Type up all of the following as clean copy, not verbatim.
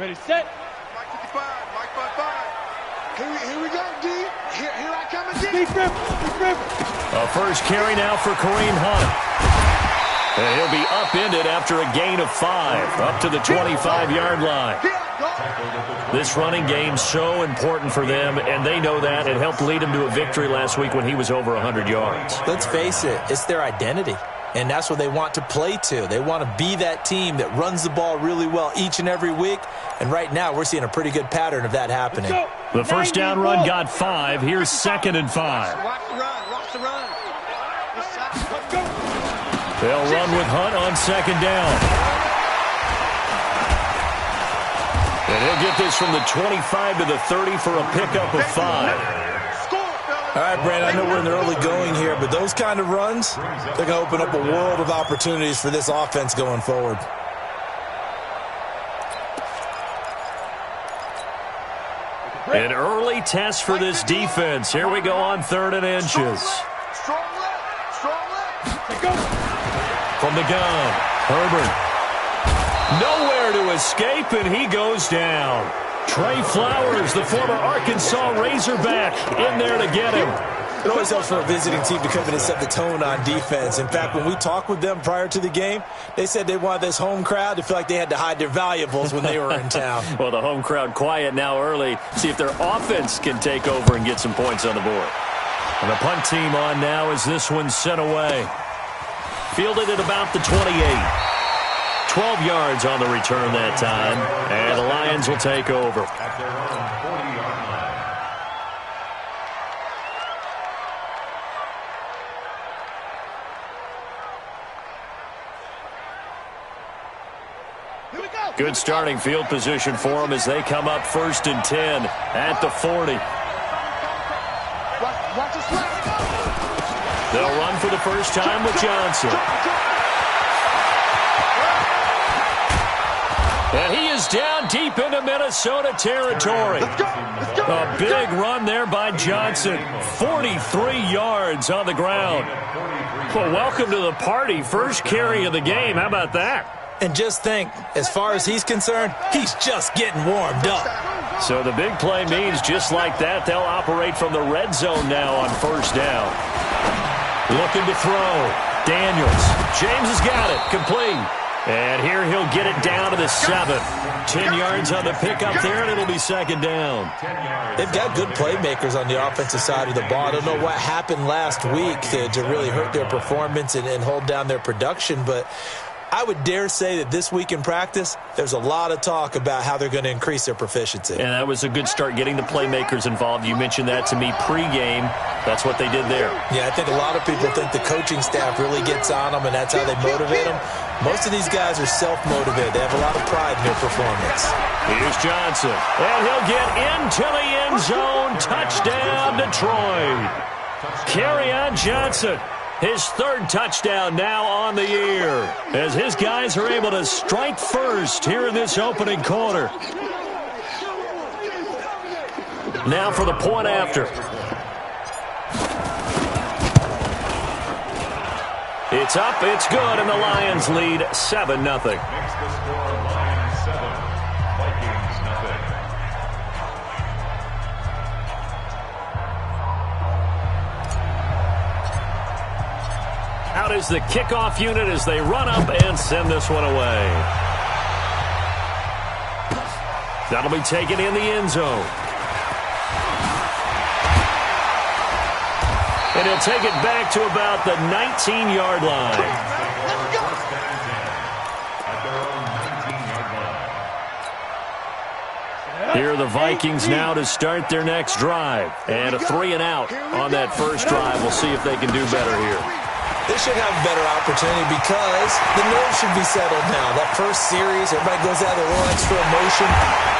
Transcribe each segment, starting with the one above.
Ready, set. Mike 55, Mike 55. Here we go, D. Here I come again. Deep river. A first carry now for Kareem Hunt. And he'll be upended after a gain of 5, up to the 25-yard line. This running game so important for them, and they know that. It helped lead them to a victory last week when he was over 100 yards. Let's face it, it's their identity. And that's what they want to play to. They want to be that team that runs the ball really well each and every week. And right now, we're seeing a pretty good pattern of that happening. The first down run got 5. Here's 2nd and 5. Watch the run. Watch the run. Let's go. They'll run with Hunt on 2nd down. And he'll get this from the 25 to the 30 for a pickup of 5. All right, Brandon, I know we're in the early going here, but those kind of runs, they're going to open up a world of opportunities for this offense going forward. An early test for this defense. Here we go on 3rd and inches. Strong left. Let's go. From the gun, Herbert. Nowhere to escape, and he goes down. Trey Flowers, the former Arkansas Razorback, in there to get him. It always helps for a visiting team to come in and set the tone on defense. In fact, when we talked with them prior to the game, they said they wanted this home crowd to feel like they had to hide their valuables when they were in town. Well, the home crowd quiet now early. See if their offense can take over and get some points on the board. And the punt team on now as this one's sent away. Fielded at about the 28. 12 yards on the return that time. And the Lions will take over. Good starting field position for them as they come up 1st and 10 at the 40. Watch this play. They'll run for the first time with Johnson. And he is down deep into Minnesota territory. A big run there by Johnson. 43 yards on the ground. Well, welcome to the party. First carry of the game. How about that? And just think, as far as he's concerned, he's just getting warmed up. So the big play means just like that, they'll operate from the red zone now on 1st down. Looking to throw. Daniels. James has got it. Complete. And here he'll get it down to the 7. 10 yards on the pickup there, and it'll be 2nd down. They've got good playmakers on the offensive side of the ball. I don't know what happened last week to really hurt their performance and hold down their production, but I would dare say that this week in practice, there's a lot of talk about how they're going to increase their proficiency. And that was a good start getting the playmakers involved. You mentioned that to me pregame. That's what they did there. Yeah, I think a lot of people think the coaching staff really gets on them, and that's how they motivate them. Most of these guys are self-motivated. They have a lot of pride in their performance. Here's Johnson. And he'll get into the end zone. Touchdown, Detroit. Kerryon Johnson. His 3rd touchdown now on the year as his guys are able to strike first here in this opening quarter. Now for the point after. It's up, it's good, and the Lions lead 7-0. Out is the kickoff unit as they run up and send this one away. That'll be taken in the end zone. And he'll take it back to about the 19-yard line. Here are the Vikings now to start their next drive. And a 3-and-out on that first drive. We'll see if they can do better here. They should have a better opportunity because the nerves should be settled now. That first series, everybody goes out with a little extra emotion.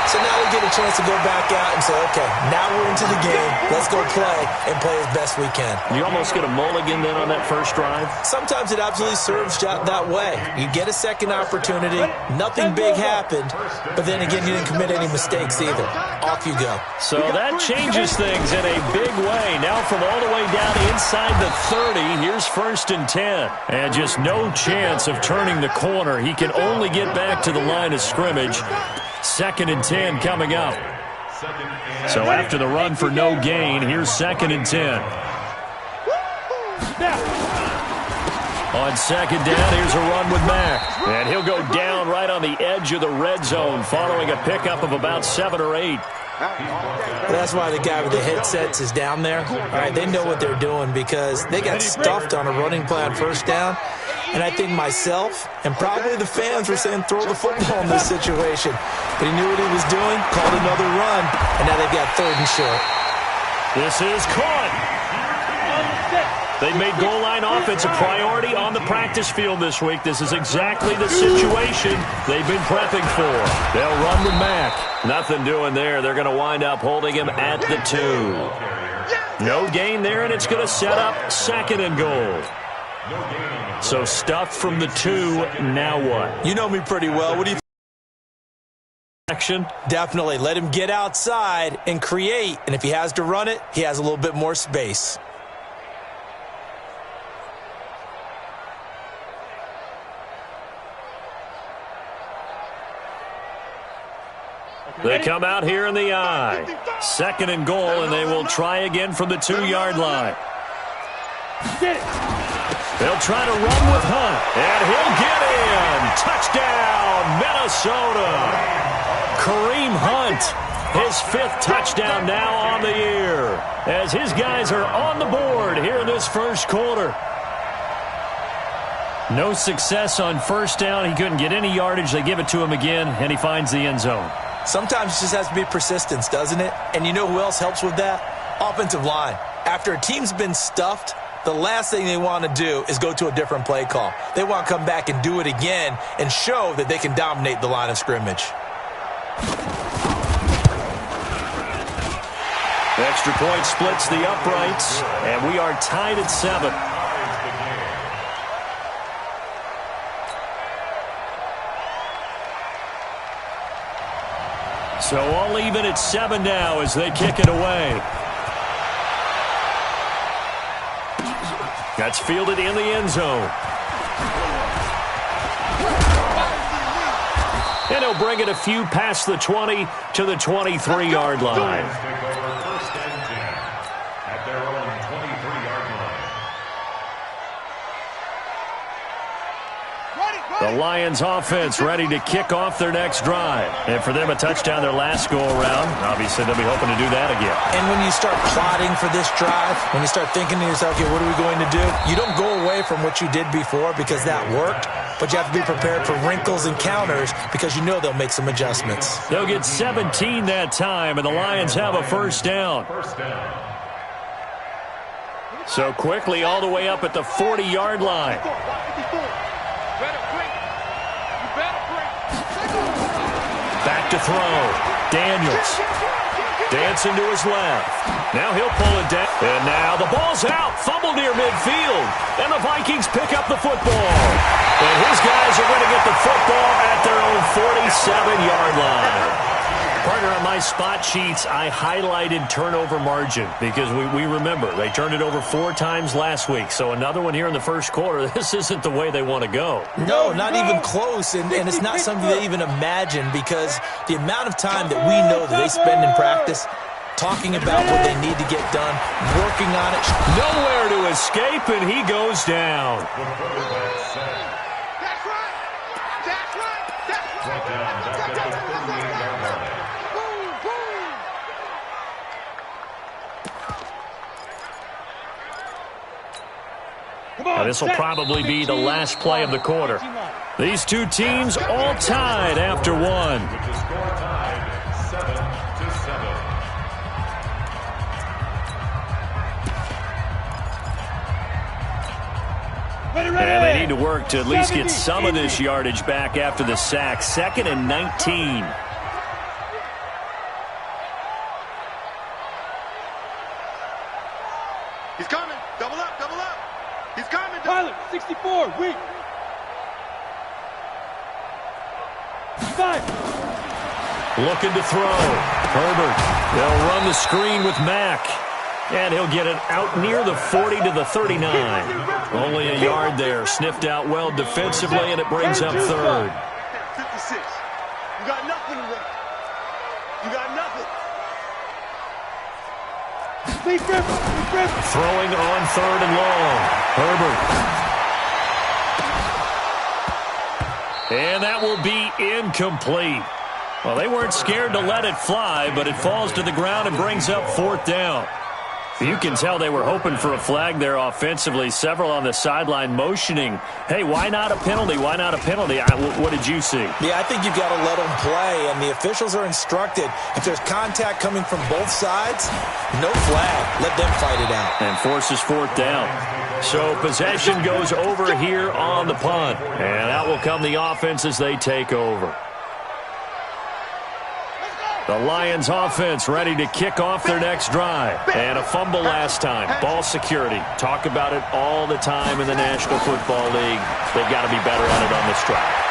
So now we get a chance to go back out and say, okay, now we're into the game. Let's go play and play as best we can. You almost get a mulligan then on that first drive? Sometimes it absolutely serves that way. You get a second opportunity. Nothing big happened. But then again, you didn't commit any mistakes either. Off you go. So that changes things in a big way. Now from all the way down inside the 30, here's 1st and 10. And just no chance of turning the corner. He can only get back to the line of scrimmage. 2nd and 10 coming up. So after the run for no gain, here's 2nd and 10. On 2nd down, here's a run with Mack. And he'll go down right on the edge of the red zone following a pickup of about 7 or 8. That's why the guy with the headsets is down there. All right, they know what they're doing because they got stuffed on a running play on 1st down. And I think myself and probably the fans were saying throw the football in this situation. But he knew what he was doing, called another run, and now they've got 3rd and short. This is caught. They've made goal line offense a priority on the practice field this week. This is exactly the situation they've been prepping for. They'll run with Mack. Nothing doing there. They're going to wind up holding him at the 2. No gain there, and it's going to set up 2nd and goal. So stuffed from the 2, now what? You know me pretty well. What do you think? Action? Definitely. Let him get outside and create. And if he has to run it, he has a little bit more space. They come out here in the I. 2nd and goal, and they will try again from the 2-yard line. They'll try to run with Hunt, and he'll get in. Touchdown, Minnesota. Kareem Hunt, his 5th touchdown now on the year, as his guys are on the board here in this 1st quarter. No success on 1st down. He couldn't get any yardage. They give it to him again, and he finds the end zone. Sometimes it just has to be persistence, doesn't it? And you know who else helps with that? Offensive line. After a team's been stuffed, the last thing they want to do is go to a different play call. They want to come back and do it again and show that they can dominate the line of scrimmage. The extra point splits the uprights, and we are tied at 7. So all even at 7 now as they kick it away. That's fielded in the end zone. And he'll bring it a few past the 20 to the 23-yard line. First and 10 at their own 23-yard line. The Lions offense ready to kick off their next drive. And for them, a touchdown their last go-around. Obviously, they'll be hoping to do that again. And when you start plotting for this drive, when you start thinking to yourself, okay, what are we going to do? You don't go away from what you did before because that worked, but you have to be prepared for wrinkles and counters because you know they'll make some adjustments. They'll get 17 that time, and the Lions have a 1st down. So quickly all the way up at the 40-yard line. Back to throw. Daniels. Dancing to his left. Now he'll pull it down. And now the ball's out. Fumble near midfield. And the Vikings pick up the football. And his guys are going to get the football at their own 47-yard line. Partner, on my spot sheets, I highlighted turnover margin because we remember they turned it over 4 times last week. So another one here in the 1st quarter. This isn't the way they want to go. No, not even close. And it's not something they even imagine because the amount of time that we know that they spend in practice talking about what they need to get done, working on it. Nowhere to escape, and he goes down. Now, this will probably be the last play of the quarter. These two teams all tied after 1. And they need to work to at least get some of this yardage back after the sack. 2nd and 19. He's coming. Double up, double up. He's coming. Pilot, 64, weak. 5. Looking to throw. Herbert. They'll run the screen with Mack. And he'll get it out near the 40 to the 39. Only a yard there. Sniffed out well defensively, and it brings up 3rd. 56. You got nothing to run. Throwing on 3rd and long. Herbert. And that will be incomplete. Well, they weren't scared to let it fly, but it falls to the ground and brings up 4th down. You can tell they were hoping for a flag there offensively. Several on the sideline motioning, hey, why not a penalty? Why not a penalty? What did you see? Yeah, I think you've got to let them play, and the officials are instructed. If there's contact coming from both sides, no flag. Let them fight it out. And forces 4th down. So possession goes over here on the punt. And out will come the offense as they take over. The Lions offense ready to kick off their next drive. And a fumble last time. Ball security. Talk about it all the time in the National Football League. They've got to be better at it on this drive.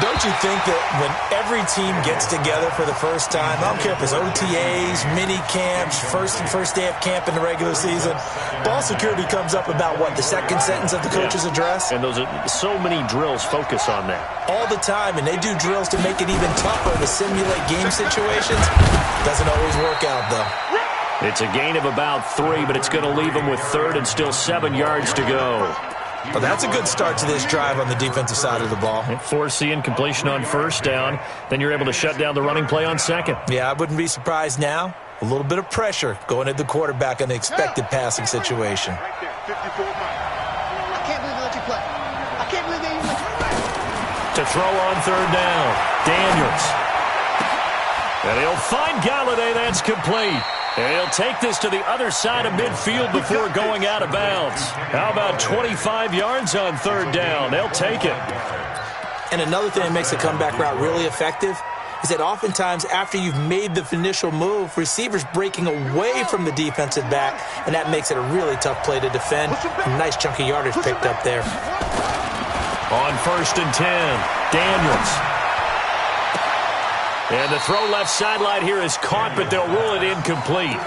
Don't you think that when every team gets together for the first time, I don't care if it's OTAs, mini camps, first day of camp in the regular season, ball security comes up about, what, the second sentence of the coach's address? And those are so many drills focus on that. All the time, and they do drills to make it even tougher to simulate game situations. Doesn't always work out, though. It's a gain of about 3, but it's going to leave them with 3rd and still 7 yards to go. Well, that's a good start to this drive on the defensive side of the ball. Force the incompletion on 1st down. Then you're able to shut down the running play on 2nd. Yeah, I wouldn't be surprised now. A little bit of pressure going at the quarterback in the expected passing situation. I can't believe they let you play. I can't believe they even let you play. To throw on 3rd down, Daniels. And he'll find Galladay. That's complete. And he'll take this to the other side of midfield before going out of bounds. How about 25 yards on 3rd down? They'll take it. And another thing that makes the comeback route really effective is that oftentimes after you've made the initial move, receivers breaking away from the defensive back, and that makes it a really tough play to defend. A nice chunk of yardage picked up there. On 1st and 10, Daniels. And the throw left sideline here is caught, but they'll rule it incomplete.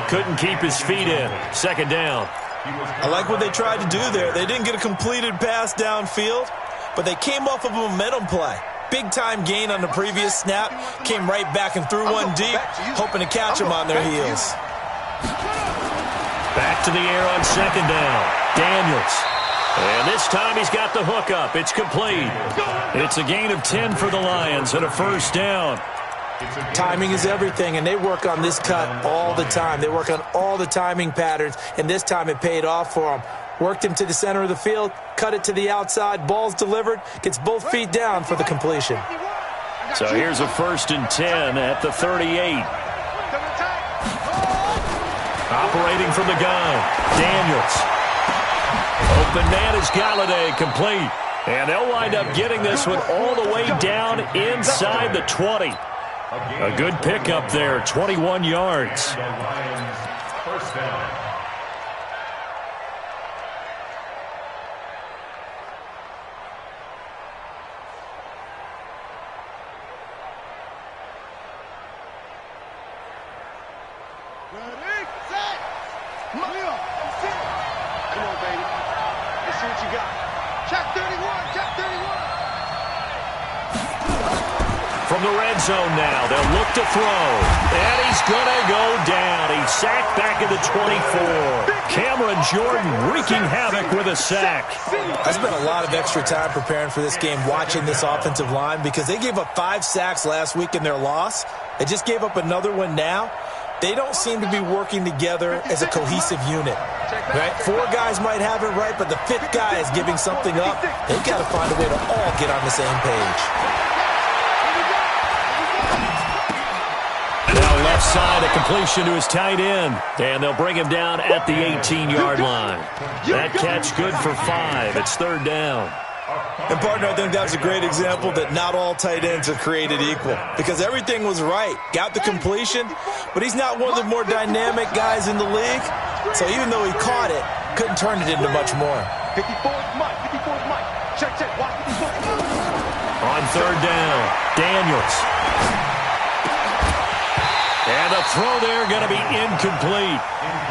Couldn't keep his feet in. 2nd down. I like what they tried to do there. They didn't get a completed pass downfield, but they came off of a momentum play. Big-time gain on the previous snap. Came right back and threw one deep, hoping to catch them on their heels. Back to the air on 2nd down. Daniels. And this time he's got the hook up. It's complete. It's a gain of 10 for the Lions and a 1st down. Timing is everything, and they work on this cut all the time. They work on all the timing patterns, and this time it paid off for them. Worked him to the center of the field, cut it to the outside, ball's delivered, gets both feet down for the completion. So here's a 1st and 10 at the 38. Operating from the gun, Daniels. Open man is Galladay, complete. And they'll wind up getting this one all the way down inside the 20. A good pickup there, 21 yards. 1st down. Ready, set, come on, baby. Let's see what you got. Check 31, check 31. From the red zone now, they'll look to throw. And he's going to go down. He's sacked back at the 24. Cameron Jordan wreaking havoc with a sack. I spent a lot of extra time preparing for this game, watching this offensive line, because they gave up 5 sacks last week in their loss. They just gave up another one now. They don't seem to be working together as a cohesive unit. Right? 4 guys might have it right, but the 5th guy is giving something up. They've got to find a way to all get on the same page. Now left side, a completion to his tight end. And they'll bring him down at the 18-yard line. That catch good for 5. It's 3rd down. And, partner, I think that was a great example that not all tight ends are created equal, because everything was right. Got the completion, but he's not one of the more dynamic guys in the league. So even though he caught it, couldn't turn it into much more. 54's Mike, 54's Mike. Check, watch 54. On 3rd down, Daniels. And a throw there going to be incomplete.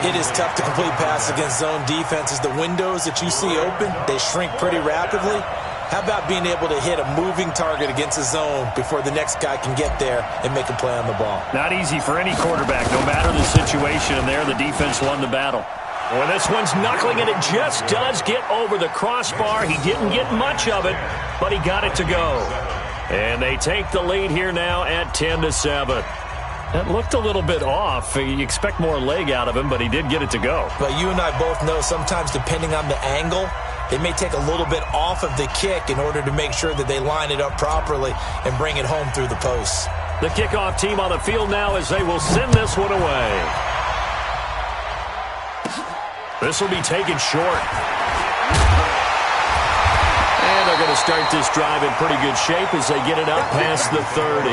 It is tough to complete passes against zone defenses. The windows that you see open, they shrink pretty rapidly. How about being able to hit a moving target against a zone before the next guy can get there and make a play on the ball? Not easy for any quarterback, no matter the situation. And there, the defense won the battle. Well, this one's knuckling, and it just does get over the crossbar. He didn't get much of it, but he got it to go. And they take the lead here now at 10-7. That looked a little bit off. You expect more leg out of him, but he did get it to go. But you and I both know sometimes depending on the angle, they may take a little bit off of the kick in order to make sure that they line it up properly and bring it home through the posts. The kickoff team on the field now as they will send this one away. This will be taken short. And they're going to start this drive in pretty good shape as they get it up past the 30.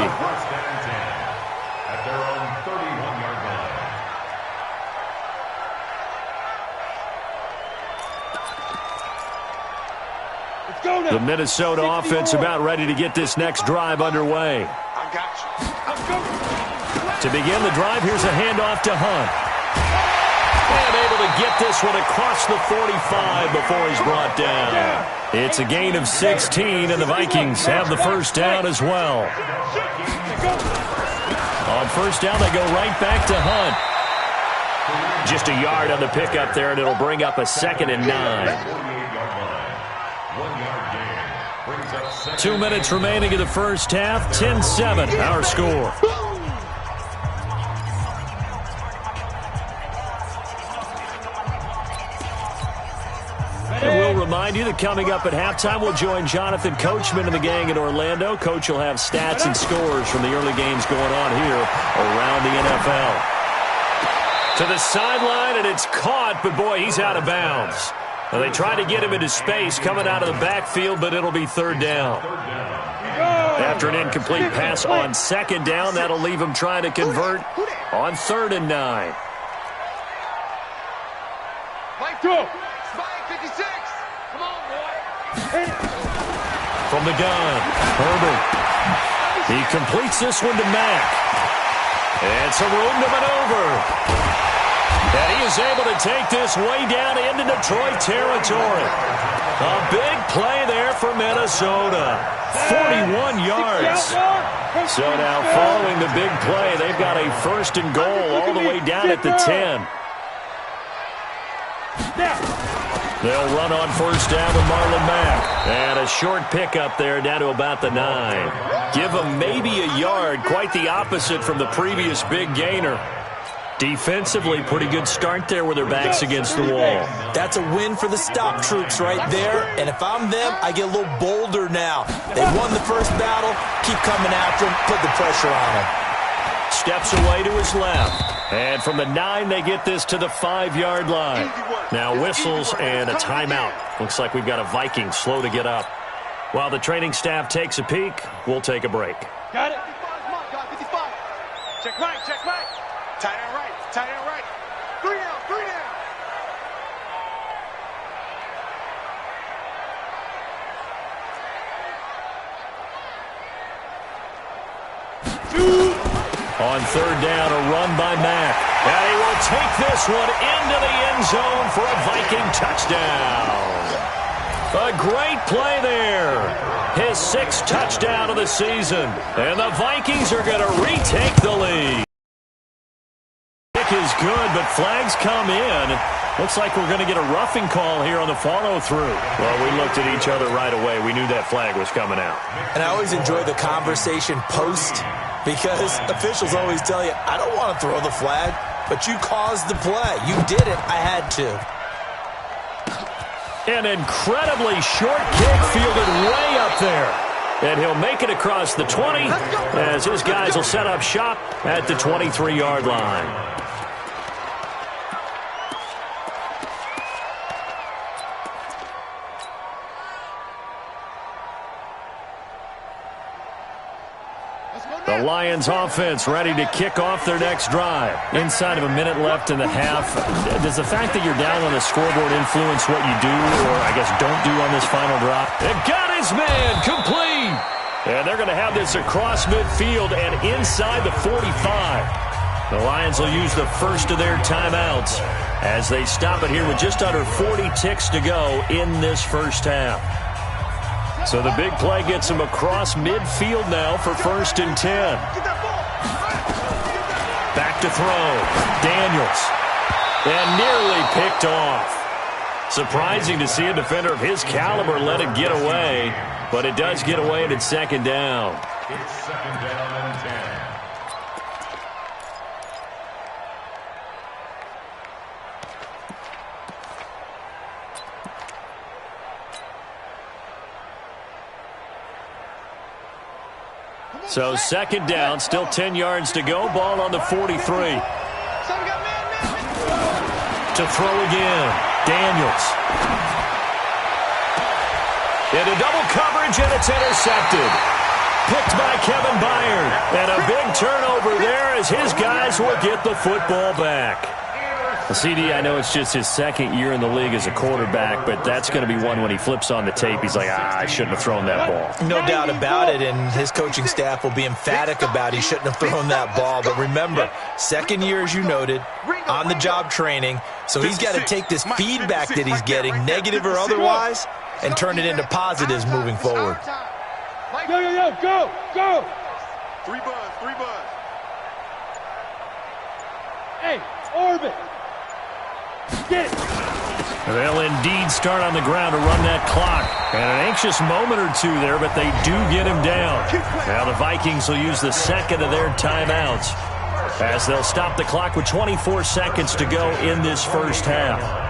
The Minnesota offense about ready to get this next drive underway. I got you. To begin the drive, here's a handoff to Hunt. And able to get this one across the 45 before he's brought down. It's a gain of 16, and the Vikings have the first down as well. On first down, they go right back to Hunt. Just a yard on the pickup there, and it'll bring up a 2nd and 9. 2 minutes remaining in the first half. 10-7, our score. And we'll remind you that coming up at halftime, we'll join Jonathan Coachman and the gang in Orlando. Coach will have stats and scores from the early games going on here around the NFL. To the sideline, and it's caught, but boy, he's out of bounds. Well, they try to get him into space coming out of the backfield, but it'll be 3rd down. After an incomplete pass on 2nd down, that'll leave him trying to convert on 3rd and 9. Mike, go. Spike 56. Come on, boy. From the gun, Herbert. He completes this one to Mack. And some room to maneuver. And he is able to take this way down into Detroit territory. A big play there for Minnesota. 41 yards. So now following the big play, they've got a 1st and goal all the way down at the 10. They'll run on first down with Marlon Mack. And a short pickup there down to about the 9. Give them maybe a yard, quite the opposite from the previous big gainer. Defensively, pretty good start there with their backs against the wall. That's a win for the stop troops right there. And if I'm them, I get a little bolder now. They won the first battle. Keep coming after them. Put the pressure on them. Steps away to his left. And from the 9, they get this to the 5-yard line. Now whistles and a timeout. Looks like we've got a Viking slow to get up. While the training staff takes a peek, we'll take a break. Got it. 55. Check right, check right. Tight end right, tight end right. 3 down, 3 down. On 3rd down, a run by Mack. And he will take this one into the end zone for a Viking touchdown. A great play there. His 6th touchdown of the season. And the Vikings are going to retake the lead. Kick is good, but flags come in. Looks like we're going to get a roughing call here on the follow-through. Well, we looked at each other right away. We knew that flag was coming out. And I always enjoy the conversation post because officials always tell you, I don't want to throw the flag, but you caused the play. You did it. I had to. An incredibly short kick fielded way up there. And he'll make it across the 20 as his guys will set up shop at the 23-yard line. The Lions offense ready to kick off their next drive. Inside of a minute left in the half, does the fact that you're down on the scoreboard influence what you do, or I guess don't do on this final drop? They've got his man complete. And they're going to have this across midfield and inside the 45. The Lions will use the first of their timeouts as they stop it here with just under 40 ticks to go in this first half. So the big play gets him across midfield now for 1st and 10. Back to throw. Daniels. And nearly picked off. Surprising to see a defender of his caliber let it get away, but it does get away and it's 2nd down. It's 2nd down and 10. So 2nd down, still 10 yards to go. Ball on the 43. To throw again. Daniels. Into double coverage, and it's intercepted. Picked by Kevin Byard. And a big turnover there as his guys will get the football back. Well, CD, I know it's just his 2nd year in the league as a quarterback, but that's going to be one when he flips on the tape. He's like, I shouldn't have thrown that ball. No doubt about it, and his coaching staff will be emphatic about he shouldn't have thrown that ball. But remember, 2nd year, as you noted, on-the-job training, so he's got to take this feedback that he's getting, negative or otherwise, and turn it into positives moving forward. Go! 3 buzz. Hey, Orbit! Get it! They'll indeed start on the ground to run that clock. And an anxious moment or two there, but they do get him down. Now the Vikings will use the 2nd of their timeouts as they'll stop the clock with 24 seconds to go in this 1st half.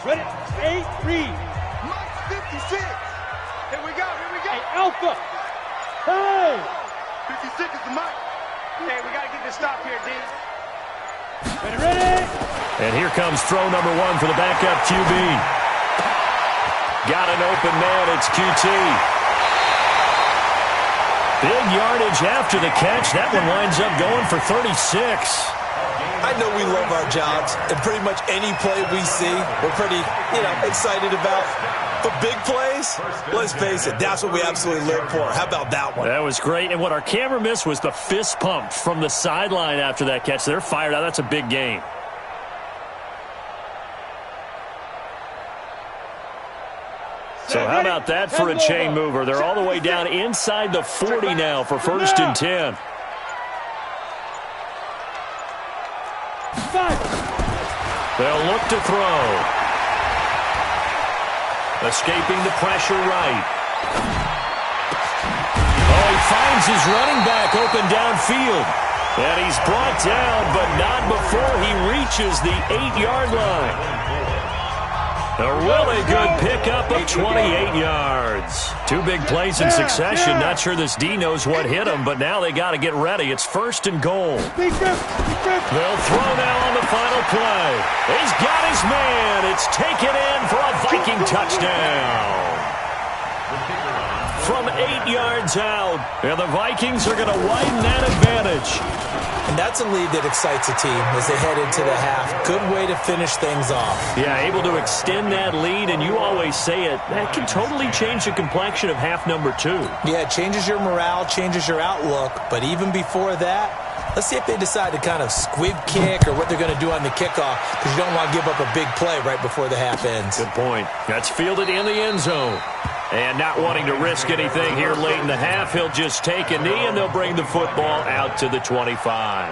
Ready? 8, read. Mike 56. Here we go. Hey, Alpha. Hey. 56 is the mic. Hey, we got to get this stop here, D. Ready? And here comes throw number 1 for the backup QB. Got an open man. It's QT. Big yardage after the catch. That one winds up going for 36. I know we love our jobs, and pretty much any play we see, we're pretty, excited about. But big plays, let's face it, that's what we absolutely live for. How about that one? That was great, and what our camera missed was the fist pump from the sideline after that catch. They're fired out. That's a big gain. So how about that for a chain mover? They're all the way down inside the 40 now for 1st and 10. They'll look to throw. Escaping the pressure right. Oh, he finds his running back open downfield. And he's brought down, but not before he reaches the 8-yard line. A really good pickup of 28 yards. 2 big plays in succession. Not sure this D knows what hit him, but now they got to get ready. It's 1st and goal. They'll throw now on the final play. He's got his man. It's taken in for a Viking touchdown. From 8 yards out. And the Vikings are going to widen that advantage. And that's a lead that excites a team as they head into the half. Good way to finish things off. Yeah, able to extend that lead, and you always say it, that can totally change the complexion of half number 2. Yeah, it changes your morale, changes your outlook. But even before that, let's see if they decide to kind of squib kick or what they're going to do on the kickoff, because you don't want to give up a big play right before the half ends. Good point. That's fielded in the end zone. And not wanting to risk anything here late in the half, he'll just take a knee, and they'll bring the football out to the 25.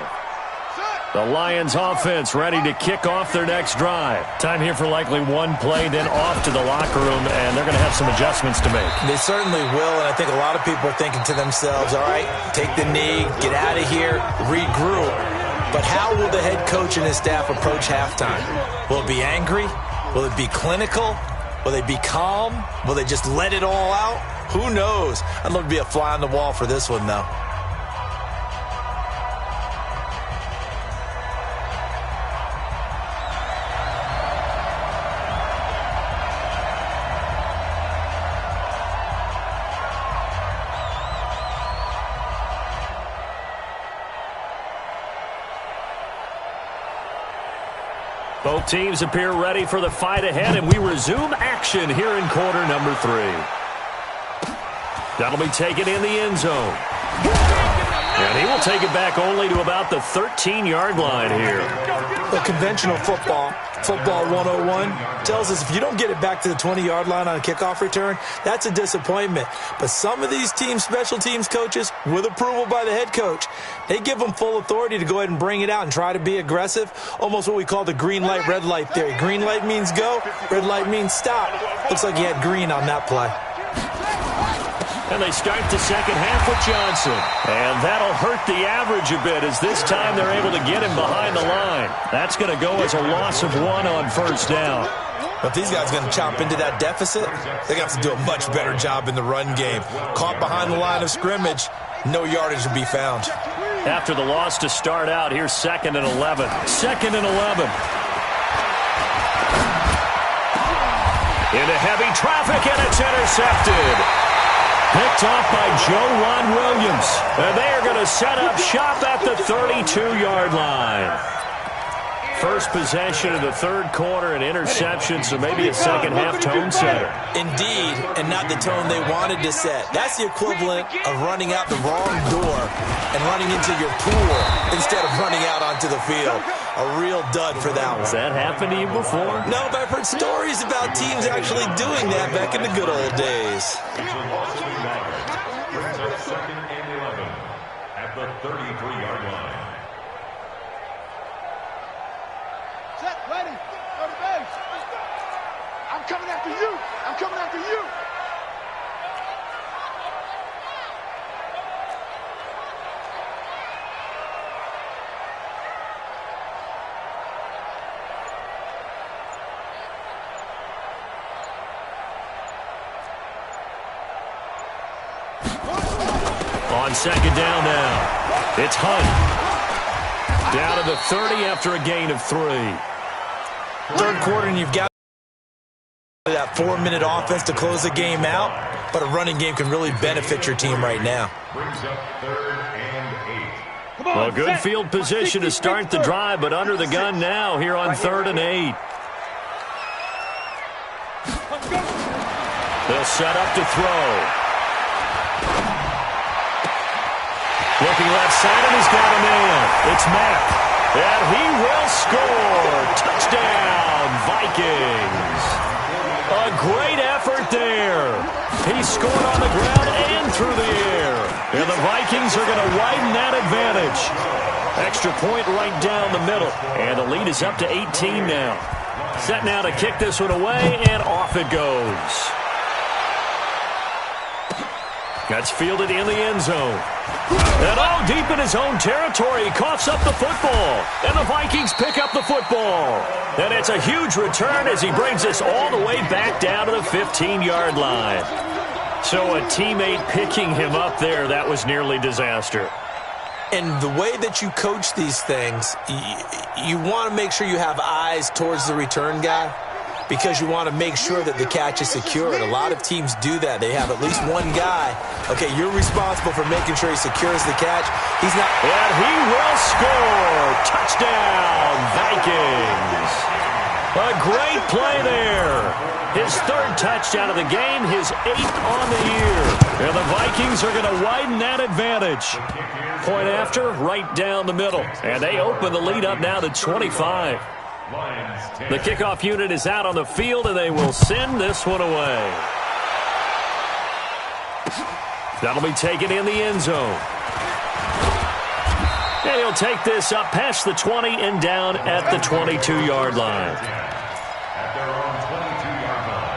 The Lions offense ready to kick off their next drive. Time here for likely one play, then off to the locker room, and they're going to have some adjustments to make. They certainly will, and I think a lot of people are thinking to themselves, all right, take the knee, get out of here, regroup. But how will the head coach and his staff approach halftime? Will it be angry? Will it be clinical? Will they be calm? Will they just let it all out? Who knows? I'd love to be a fly on the wall for this one, though. Both teams appear ready for the fight ahead, and we resume action here in quarter number 3. That'll be taken in the end zone. And he will take it back only to about the 13-yard line here. The conventional football 101, tells us if you don't get it back to the 20-yard line on a kickoff return, that's a disappointment. But some of these special teams coaches, with approval by the head coach, they give them full authority to go ahead and bring it out and try to be aggressive, almost what we call the green light, red light theory. Green light means go, red light means stop. Looks like he had green on that play. And they start the second half with Johnson. And that'll hurt the average a bit, as this time they're able to get him behind the line. That's going to go as a loss of 1 on first down. But these guys are going to chop into that deficit. They're going to have to do a much better job in the run game. Caught behind the line of scrimmage, no yardage to be found. After the loss to start out, here's 2nd and 11. 2nd and 11. Into heavy traffic, and it's intercepted. Picked off by Joe Williams. And they are going to set up shop at the 32-yard line. First possession of the third quarter, an interception, so maybe a second-half tone setter. Indeed, and not the tone they wanted to set. That's the equivalent of running out the wrong door and running into your pool instead of running out onto the field. A real dud for that one. Has that happened to you before? No, but I've heard stories about teams actually doing that back in the good old days. Brings up 2nd and 11 at the 33-yard line. Set, ready, go to base. I'm coming after you. I'm coming after you. On second down now, it's Hunt. Down to the 30 after a gain of 3. Third quarter, and you've got that 4-minute offense to close the game out, but a running game can really benefit your team right now. Brings up 3rd and 8. Well, good field position to start the drive, but under the gun now here on 3rd and 8. They'll set up to throw. Looking left side, and he's got a man. It's Mack. And he will score. Touchdown, Vikings. A great effort there. He scored on the ground and through the air. And the Vikings are going to widen that advantage. Extra point right down the middle. And the lead is up to 18 now. Set now to kick this one away, and off it goes. That's fielded in the end zone. And all deep in his own territory, he coughs up the football. And the Vikings pick up the football. And it's a huge return as he brings this all the way back down to the 15-yard line. So a teammate picking him up there, that was nearly disaster. And the way that you coach these things, you want to make sure you have eyes towards the return guy, because you want to make sure that the catch is secured. A lot of teams do that. They have at least one guy. Okay, you're responsible for making sure he secures the catch. He's not. And he will score. Touchdown, Vikings. A great play there. His 3rd touchdown of the game, his 8th on the year. And the Vikings are going to widen that advantage. Point after, right down the middle. And they open the lead up now to 25. The kickoff unit is out on the field, and they will send this one away. That'll be taken in the end zone. And he'll take this up past the 20 and down at the 22-yard line. At their own 22-yard line.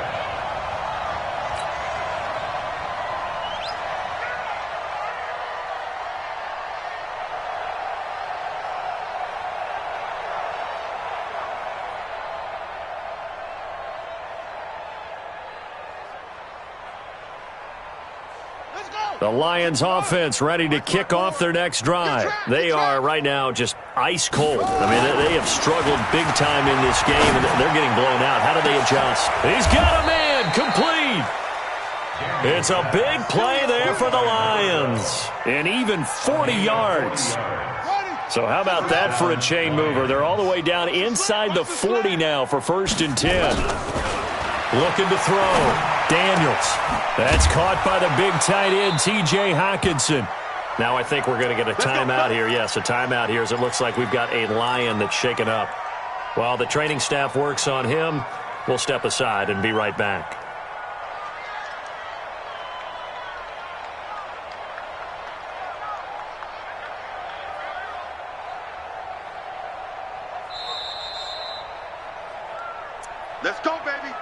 The Lions offense ready to kick off their next drive. They are right now just ice cold. I mean, they have struggled big time in this game, and they're getting blown out. How do they adjust? He's got a man, complete. It's a big play there for the Lions. And even 40 yards. So how about that for a chain mover? They're all the way down inside the 40 now for 1st and 10. Looking to throw. Daniels. That's caught by the big tight end, T.J. Hockenson. Now I think we're going to get a timeout here. Yes, a timeout here as it looks like we've got a Lion that's shaken up. While the training staff works on him, we'll step aside and be right back. Let's go, baby.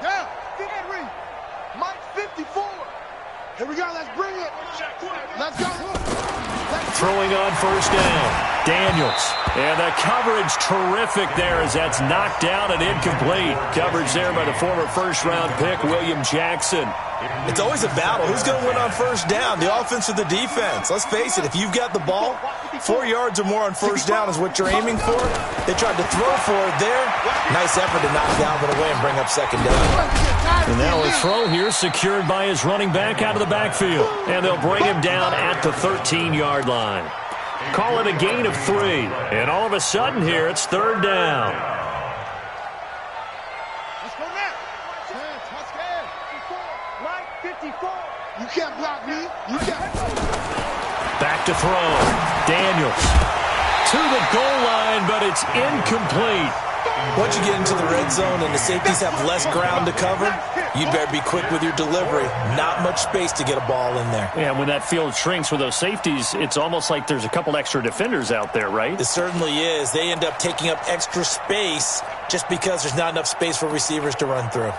Yeah, Henry. Mike 54. Here we go. Let's bring it. Let's go. Throwing on 1st down. Daniels. And the coverage terrific there as that's knocked down and incomplete. Coverage there by the former 1st-round pick, William Jackson. It's always a battle. Who's going to win on 1st down, the offense or the defense? Let's face it, if you've got the ball, 4 yards or more on 1st down is what you're aiming for. They tried to throw for it there. Nice effort to knock Galvin away and bring up 2nd down. And now a throw here secured by his running back out of the backfield. And they'll bring him down at the 13-yard line. Call it a gain of 3. And all of a sudden here, it's 3rd down. Let's go now. Touchdown. Mike 54. You can't block me. You can't. Back to throw. Daniels to the goal line, but it's incomplete. Once you get into the red zone and the safeties have less ground to cover, you better be quick with your delivery. Not much space to get a ball in there. Yeah, when that field shrinks with those safeties, it's almost like there's a couple extra defenders out there, right? It certainly is. They end up taking up extra space just because there's not enough space for receivers to run through.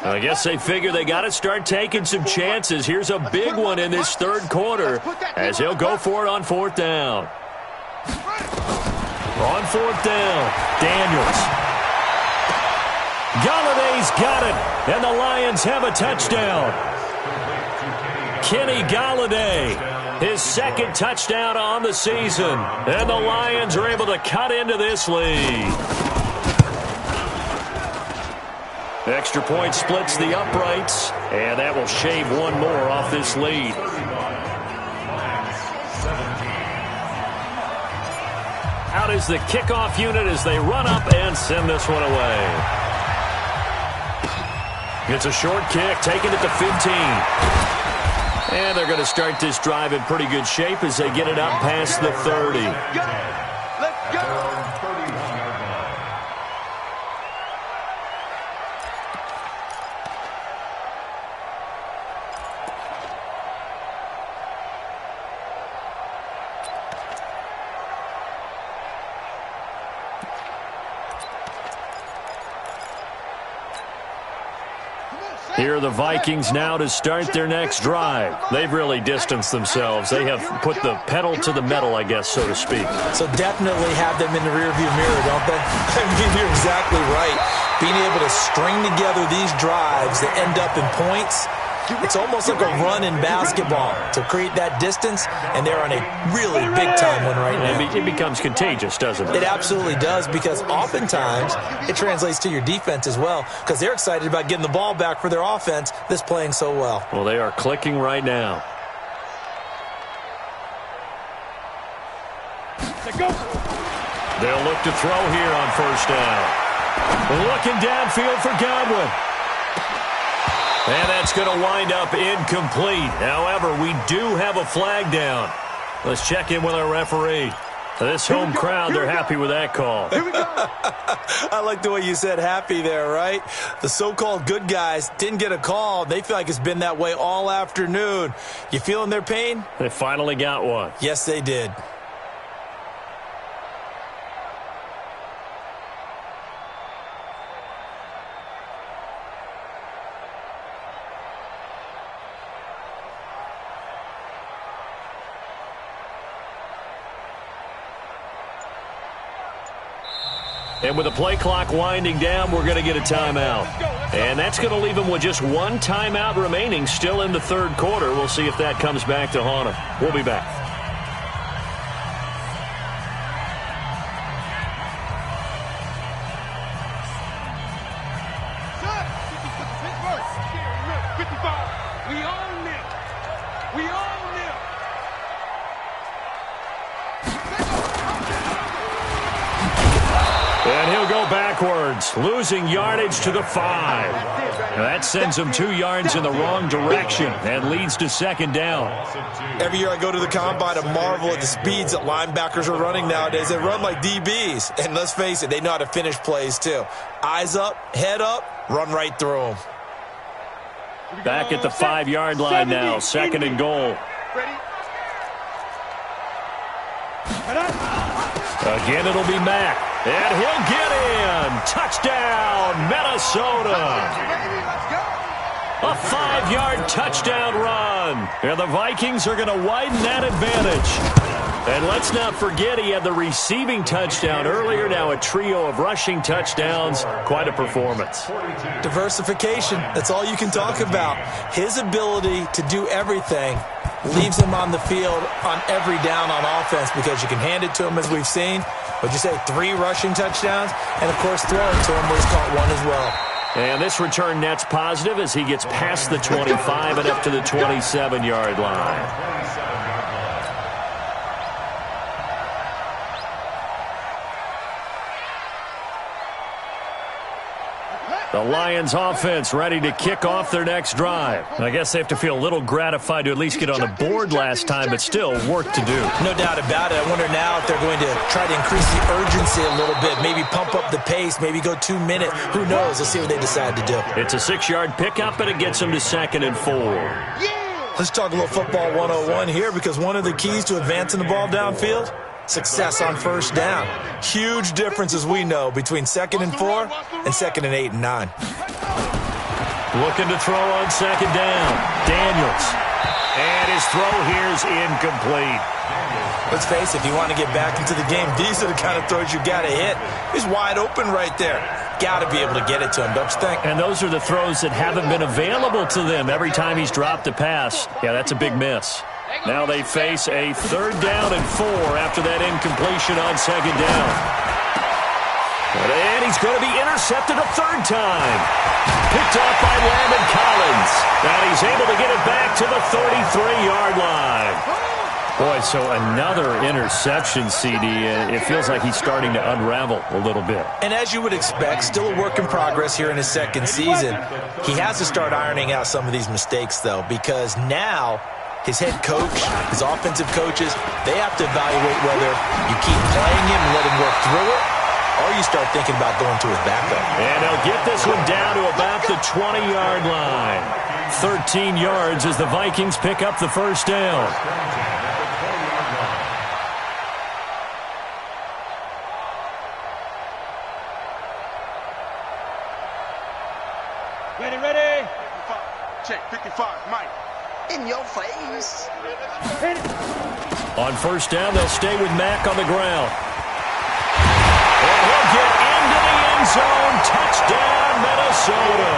I guess they figure they got to start taking some chances. Here's a big one in this 3rd quarter as he'll go for it on 4th down. On 4th down, Daniels. Galladay's got it, and the Lions have a touchdown. Kenny Galladay, his 2nd touchdown on the season, and the Lions are able to cut into this lead. Extra point splits the uprights, and that will shave one more off this lead. Out is the kickoff unit as they run up and send this one away. It's a short kick, taking it to 15. And they're going to start this drive in pretty good shape as they get it up past the 30. Let's go. Here are the Vikings now to start their next drive. They've really distanced themselves. They have put the pedal to the metal, I guess, so to speak. So definitely have them in the rearview mirror, don't they? I mean, you're exactly right. Being able to string together these drives that end up in points, it's almost like a run in basketball to create that distance, and they're on a really big-time one right now. It becomes contagious, doesn't it? It absolutely does, because oftentimes it translates to your defense as well, because they're excited about getting the ball back for their offense that's playing so well. Well, they are clicking right now. They'll look to throw here on 1st down. Looking downfield for Godwin. And that's going to wind up incomplete. However, we do have a flag down. Let's check in with our referee. This home crowd, they're happy with that call. Here we go. I like the way you said happy there, right? The so-called good guys didn't get a call. They feel like it's been that way all afternoon. You feeling their pain? They finally got one. Yes, they did. And with the play clock winding down, we're going to get a timeout. And that's going to leave them with just one timeout remaining still in the third quarter. We'll see if that comes back to haunt them. We'll be back. And he'll go backwards, losing yardage to the 5. Now that sends him 2 yards in the wrong direction and leads to second down. Every year I go to the combine, I marvel at the speeds that linebackers are running nowadays. They run like DBs. And let's face it, they know how to finish plays too. Eyes up, head up, run right through them. Back at the 5-yard line now, second and goal. Again, it'll be Mack. And he'll get in. Touchdown, Minnesota. A 5-yard touchdown run. And the Vikings are going to widen that advantage. And let's not forget he had the receiving touchdown earlier. Now a trio of rushing touchdowns. Quite a performance. Diversification. That's all you can talk about. His ability to do everything leaves him on the field on every down on offense because you can hand it to him, as we've seen. What'd you say, 3 rushing touchdowns? And, of course, throw it to him where he's caught 1 as well. And this return net's positive as he gets past the 25 and up to the 27-yard line. The Lions offense ready to kick off their next drive. I guess they have to feel a little gratified to at least get on the board last time, but still work to do. No doubt about it. I wonder now if they're going to try to increase the urgency a little bit, maybe pump up the pace, maybe go 2 minutes. Who knows? Let's see what they decide to do. It's a 6-yard pickup, and it gets them to second and 4. Let's talk a little football 101 here because one of the keys to advancing the ball downfield, success on first down. Huge difference, as we know, between 2nd and 4 and 2nd and 8 and 9. Looking to throw on second down. Daniels. And his throw here's incomplete. Let's face it, if you want to get back into the game, these are the kind of throws you got to hit. He's wide open right there. Got to be able to get it to him, don't you think? And those are the throws that haven't been available to them every time he's dropped a pass. Yeah, that's a big miss. Now they face a 3rd down and 4 after that incompletion on second down. And he's going to be intercepted a 3rd time. Picked off by Landon Collins. And he's able to get it back to the 33-yard line. Boy, so another interception, CD. It feels like he's starting to unravel a little bit. And as you would expect, still a work in progress here in his 2nd season. He has to start ironing out some of these mistakes, though, because now his head coach, his offensive coaches, they have to evaluate whether you keep playing him and let him work through it, or you start thinking about going to his backup. And he'll get this one down to about the 20-yard line. 13 yards as the Vikings pick up the first down. Ready. Check, 55, Mike. In your face. On first down, they'll stay with Mack on the ground. And he'll get into the end zone. Touchdown, Minnesota.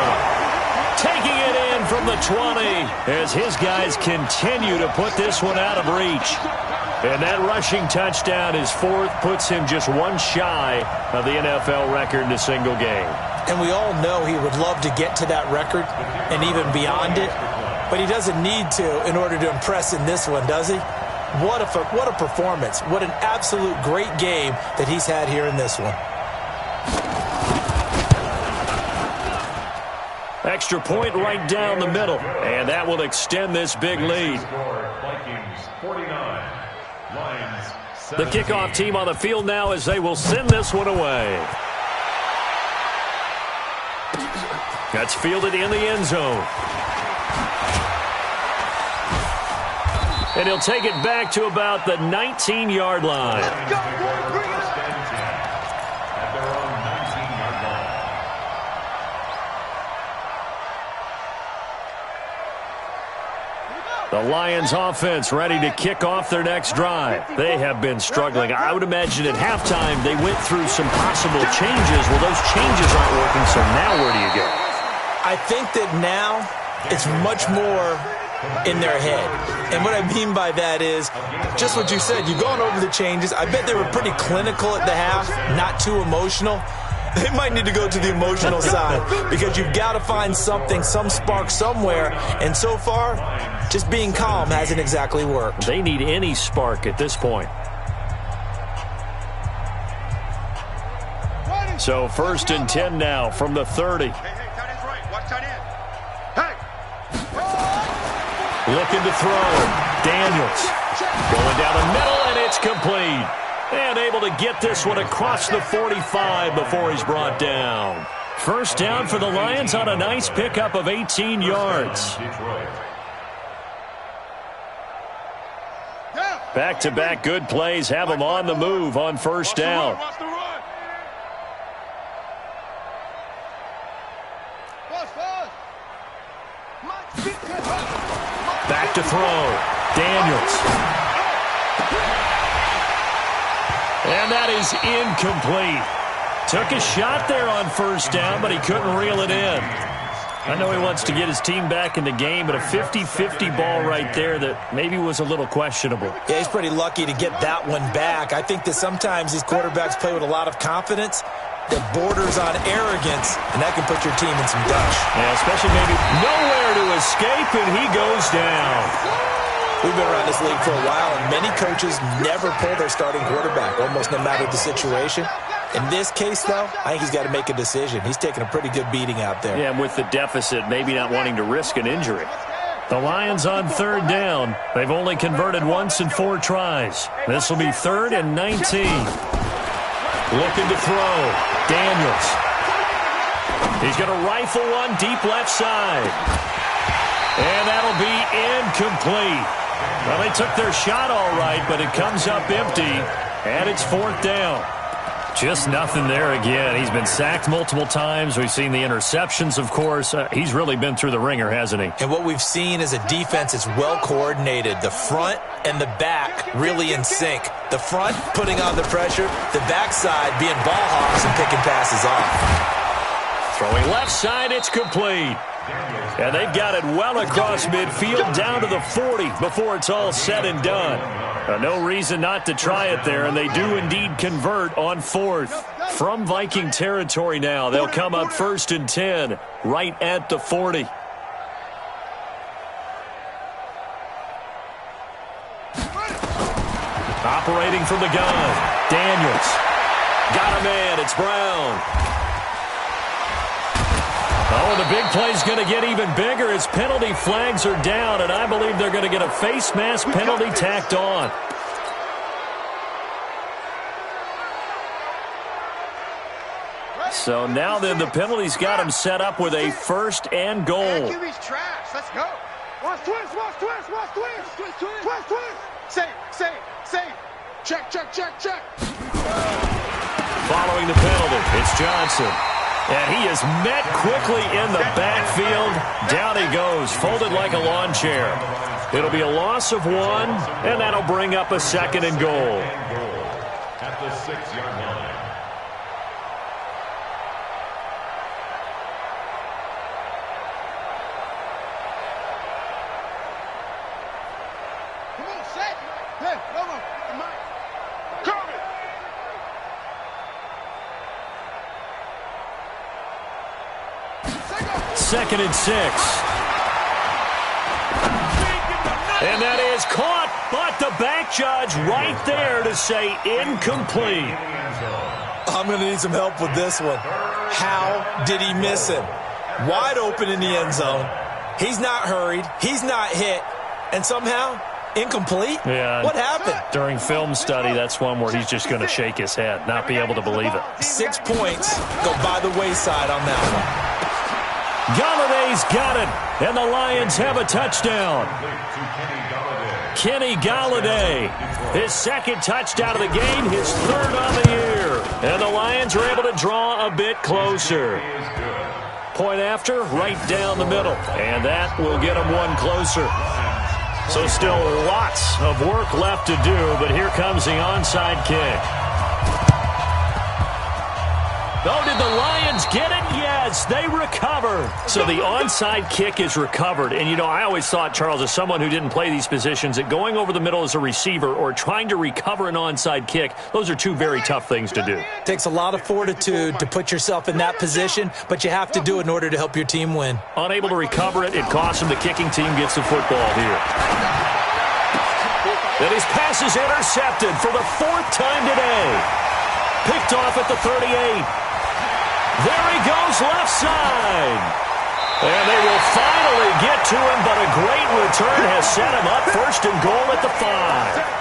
Taking it in from the 20 as his guys continue to put this one out of reach. And that rushing touchdown, his 4th, puts him just 1 shy of the NFL record in a single game. And we all know he would love to get to that record and even beyond it. But he doesn't need to in order to impress in this one, does he? What a performance. What an absolute great game that he's had here in this one. Extra point right down the middle. And that will extend this big lead. Vikings 49, Lions 17. The kickoff team on the field now as they will send this one away. That's fielded in the end zone. And he'll take it back to about the 19-yard line. At their own 19-yard line. The Lions offense ready to kick off their next drive. They have been struggling. I would imagine at halftime they went through some possible changes. Well, those changes aren't working, so now where do you go? I think that now it's much more in their head. And what I mean by that is just what you said. You've gone over the changes. I bet they were pretty clinical at the half, not too emotional. They might need to go to the emotional side because you've got to find something, some spark somewhere. And so far, just being calm hasn't exactly worked. They need any spark at this point. So 1st and 10 now from the 30. Hey, tight end's right. Watch tight end. Hey! Looking to throw. Daniels going down the middle, and it's complete. And able to get this one across the 45 before he's brought down. First down for the Lions on a nice pickup of 18 yards. Back-to-back good plays have them on the move on first down. Back to throw. Daniels. And that is incomplete. Took a shot there on first down, but he couldn't reel it in. I know he wants to get his team back in the game, but a 50-50 ball right there that maybe was a little questionable. Yeah, he's pretty lucky to get that one back. I think that sometimes these quarterbacks play with a lot of confidence that borders on arrogance, and that can put your team in some dutch. Yeah, especially maybe nowhere to escape, and he goes down. We've been around this league for a while, and many coaches never pull their starting quarterback, almost no matter the situation. In this case, though, I think he's got to make a decision. He's taking a pretty good beating out there. Yeah, with the deficit, maybe not wanting to risk an injury. The Lions on third down. They've only converted once in 4 tries. This will be 3rd and 19. Looking to throw. Daniels. He's going to rifle one deep left side. And that'll be incomplete. Well, they took their shot all right, but it comes up empty, and it's 4th down. Just nothing there again. He's been sacked multiple times. We've seen the interceptions, of course. He's really been through the ringer, hasn't he? And what we've seen is a defense that's well coordinated. The front and the back really in sync. The front putting on the pressure, the backside being ball hawks and picking passes off. Throwing left side, it's complete. And they've got it well across midfield down to the 40 before it's all said and done. No reason not to try it there, and they do indeed convert on 4th. From Viking territory now, they'll come up 1st and 10 right at the 40. Operating from the gun, Daniels. Got a man, it's Brown. Oh, the big play's going to get even bigger as penalty flags are down, and I believe they're going to get a face mask penalty tacked on. So now then, the penalty's got him set up with a 1st and goal. QB's trash. Let's go. Watch twist. Save. Check. Following the penalty, it's Johnson. And he is met quickly in the backfield. Down he goes, folded like a lawn chair. It'll be a loss of 1, and that'll bring up a 2nd and goal. At the 6-yard line. Come on, set. Hey, come on. Coming. 2nd and 6. And that is caught, but the back judge right there to say incomplete. I'm going to need some help with this one. How did he miss him? Wide open in the end zone. He's not hurried. He's not hit. And somehow, incomplete? Yeah. What happened? During film study, that's one where he's just going to shake his head, not be able to believe it. 6 points go by the wayside on that one. Galladay's got it, and the Lions have a touchdown. Kenny Galladay, his 2nd touchdown of the game, his 3rd on the year. And the Lions are able to draw a bit closer. Point after, right down the middle. And that will get them 1 closer. So still lots of work left to do, but here comes the onside kick. Oh, did the Lions get it? Yes, they recover. So the onside kick is recovered. And, you know, I always thought, Charles, as someone who didn't play these positions, that going over the middle as a receiver or trying to recover an onside kick, those are two very tough things to do. It takes a lot of fortitude to put yourself in that position, but you have to do it in order to help your team win. Unable to recover it, it costs him. The kicking team gets the football here. And his pass is intercepted for the 4th time today. Picked off at the 38. There he goes, left side. And they will finally get to him, but a great return has set him up. 1st and goal at the 5.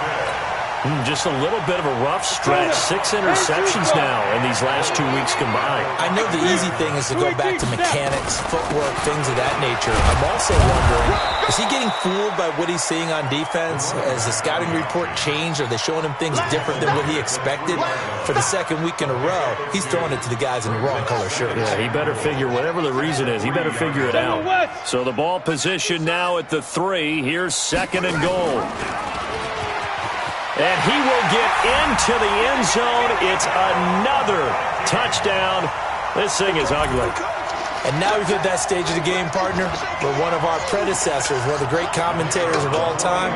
Just a little bit of a rough stretch. 6 interceptions now in these last 2 weeks combined. I know the easy thing is to go back to mechanics, footwork, things of that nature. I'm also wondering, is he getting fooled by what he's seeing on defense? Has the scouting report changed? Are they showing him things different than what he expected? For the 2nd week in a row, he's throwing it to the guys in the wrong color shirts. Yeah, he better figure, whatever the reason is, he better figure it out. So the ball position now at the 3. Here's 2nd and goal. And he will get into the end zone. It's another touchdown. This thing is ugly. And now we've hit that stage of the game, partner, where one of our predecessors, one of the great commentators of all time,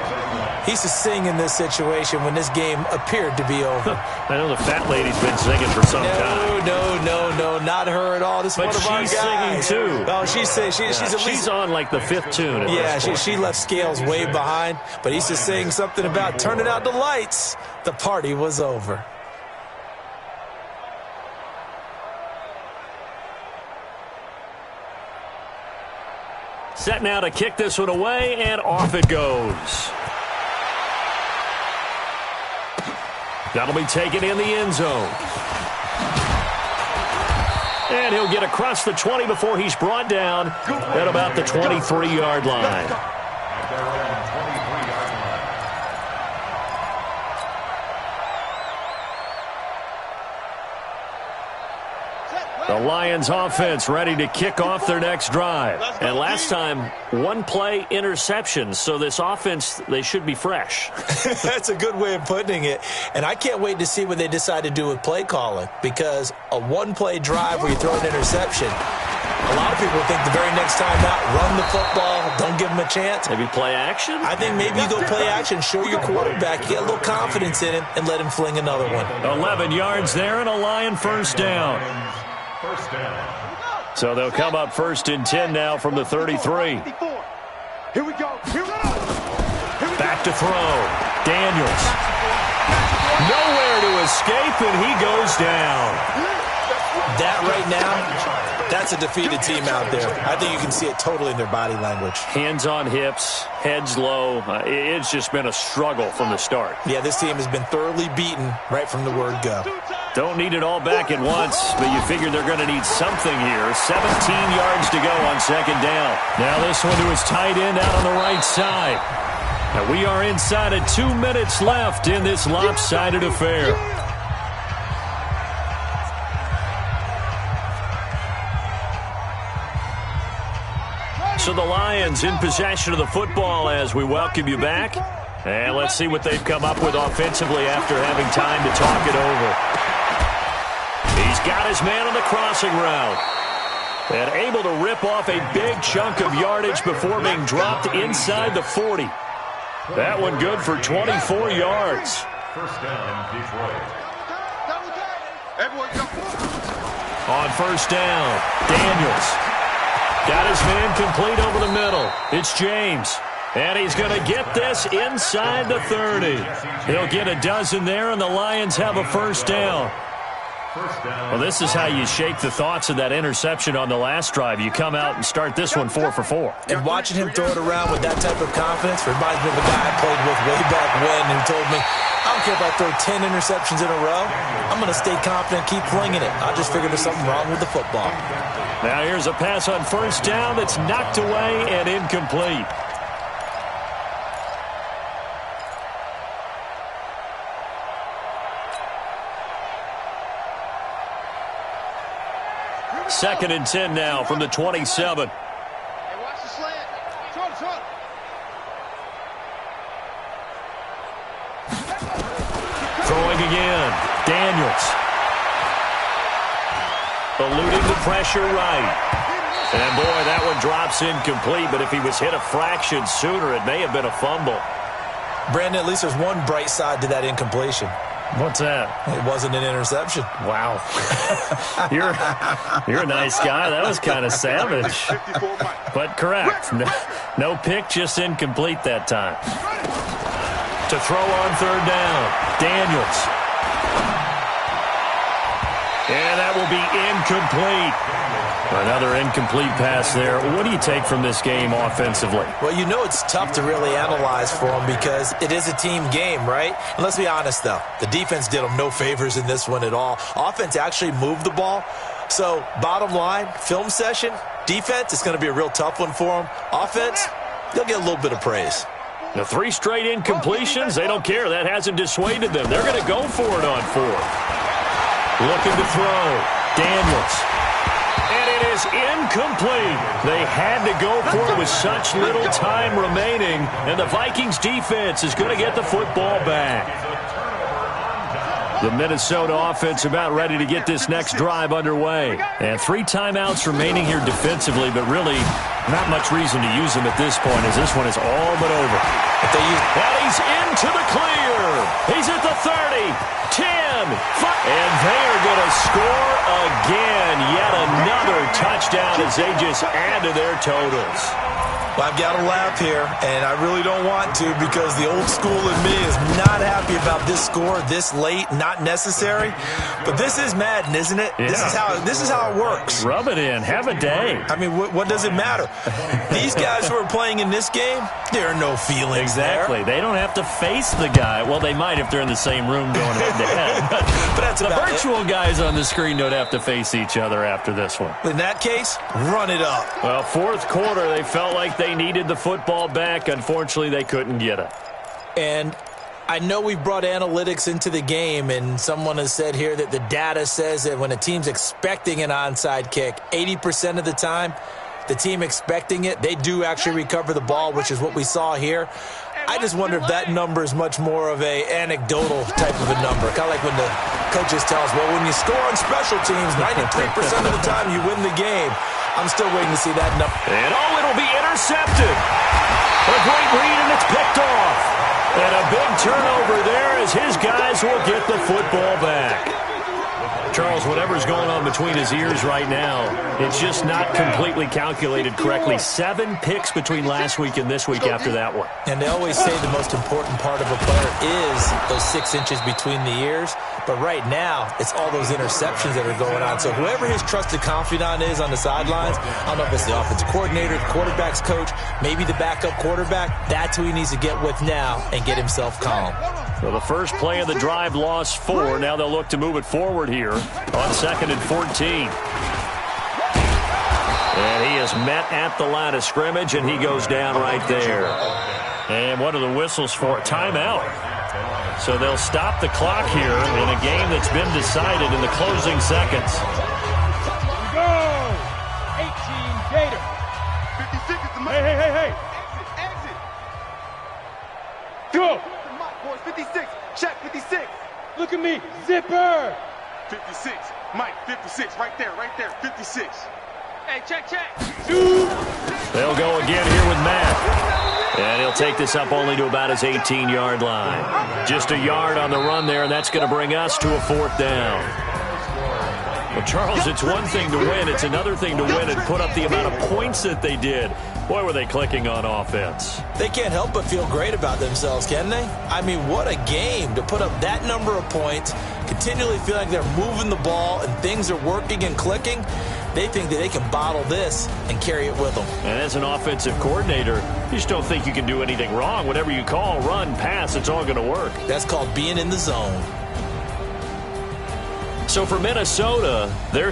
he used to sing in this situation when this game appeared to be over. I know the fat lady's been singing for some time. No, not her at all. This is one of our guys. But she's singing too. Oh, she's at least... She's on like the 5th tune. Yeah, she left Scales way behind, but he used to sing something about turning out the lights. The party was over. Set now to kick this one away, and off it goes. That'll be taken in the end zone. And he'll get across the 20 before he's brought down at about the 23-yard line. The Lions offense ready to kick off their next drive. And last time, 1-play interception. So this offense, they should be fresh. That's a good way of putting it. And I can't wait to see what they decide to do with play calling. Because a 1-play drive where you throw an interception, a lot of people think the very next time out, run the football, don't give them a chance. Maybe play action? I think maybe you go play action, show your quarterback, get a little confidence in him, and let him fling another one. 11 yards there and a Lion 1st down. So they'll come up 1st and 10 now from the 33. Here we go. Back to throw. Daniels. Nowhere to escape, and he goes down. That right now, that's a defeated team out there. I think you can see it totally in their body language. Hands on hips, heads low. It's just been a struggle from the start. Yeah, this team has been thoroughly beaten right from the word go. Don't need it all back at once, but you figure they're going to need something here. 17 yards to go on 2nd down. Now this one to his tight end out on the right side. And we are inside of 2 minutes left in this lopsided affair. So the Lions in possession of the football as we welcome you back. And let's see what they've come up with offensively after having time to talk it over. He's got his man on the crossing route. And able to rip off a big chunk of yardage before being dropped inside the 40. That one good for 24 yards. 1st down, Detroit. On 1st down, Daniels. Got his man complete over the middle. It's James. And he's going to get this inside the 30. He'll get a dozen there, and the Lions have a 1st down. Well, this is how you shake the thoughts of that interception on the last drive. You come out and start this one 4 for 4. And watching him throw it around with that type of confidence reminds me of a guy I played with way back when who told me, I don't care if I throw 10 interceptions in a row. I'm going to stay confident, keep flinging it. I just figured there's something wrong with the football. Now here's a pass on 1st down that's knocked away and incomplete. Second and 10 now from the 27. Hey, watch the slant. eluding the pressure right. And, boy, that one drops incomplete, but if he was hit a fraction sooner, it may have been a fumble. Brandon, at least there's one bright side to that incompletion. What's that? It wasn't an interception. Wow. You're a nice guy. That was kind of savage. But correct. No pick, just incomplete that time. To throw on third down, Daniels. And that will be incomplete. Another incomplete pass there. What do you take from this game offensively? Well, you know it's tough to really analyze for them because it is a team game, right? And let's be honest, though. The defense did them no favors in this one at all. Offense actually moved the ball. So, bottom line, film session, defense, it's going to be a real tough one for them. Offense, they'll get a little bit of praise. The 3 straight incompletions, they don't care. That hasn't dissuaded them. They're going to go for it on 4th. Looking to throw. Daniels. And it is incomplete. They had to go for it with such little time remaining, and the Vikings defense is going to get the football back. The Minnesota offense about ready to get this next drive underway. And 3 timeouts remaining here defensively, but really not much reason to use them at this point as this one is all but over. And he's into the clear. He's at the 30, 10, 5. And they are going to score again. Yet another touchdown as they just add to their totals. Well, I've got to laugh here, and I really don't want to because the old school in me is not happy about this score this late, not necessary. But this is Madden, isn't it? Yeah. This is how it works. Rub it in. Have a day. I mean, what does it matter? These guys who are playing in this game, there are no feelings Exactly. there. They don't have to face the guy. Well, they might if they're in the same room going head-to-head. But that's the about virtual it. guys on the screen don't have to face each other after this one. In that case, run it up. Well, 4th quarter, they felt like they needed the football back. Unfortunately, they couldn't get it. And I know we've brought analytics into the game, and someone has said here that the data says that when a team's expecting an onside kick, 80% of the time, the team expecting it, they do actually recover the ball, which is what we saw here. I just wonder if that number is much more of a anecdotal type of a number. Kind of like when the coaches tell us, well, when you score on special teams, 93% of the time you win the game. I'm still waiting to see that number. And, it'll be intercepted. A great read, and it's picked off. And a big turnover there as his guys will get the football back. Charles, whatever's going on between his ears right now, it's just not completely calculated correctly. 7 picks between last week and this week after that one. And they always say the most important part of a player is those 6 inches between the ears. But right now, it's all those interceptions that are going on. So whoever his trusted confidant is on the sidelines, I don't know if it's the offensive coordinator, the quarterback's coach, maybe the backup quarterback, that's who he needs to get with now and get himself calm. So the first play of the drive lost 4. Now they'll look to move it forward here on 2nd and 14. And he is met at the line of scrimmage, and he goes down right there. And what are the whistles for? Timeout. So they'll stop the clock here in a game that's been decided in the closing seconds. Go! 18 Gator. 56 is the mark. Hey. Exit. Go! The mark, boys. 56. Check 56. Look at me. Zipper. 56. Mike, 56. Right there. 56. Hey, check. They'll go again here with Matt. And he'll take this up only to about his 18-yard line. Just a yard on the run there, and that's going to bring us to a 4th down. Well, Charles, it's one thing to win. It's another thing to win and put up the amount of points that they did. Boy, were they clicking on offense. They can't help but feel great about themselves, can they? I mean, what a game to put up that number of points, continually feel like they're moving the ball and things are working and clicking. They think that they can bottle this and carry it with them. And as an offensive coordinator, you just don't think you can do anything wrong. Whatever you call, run, pass, it's all going to work. That's called being in the zone. So for Minnesota, they're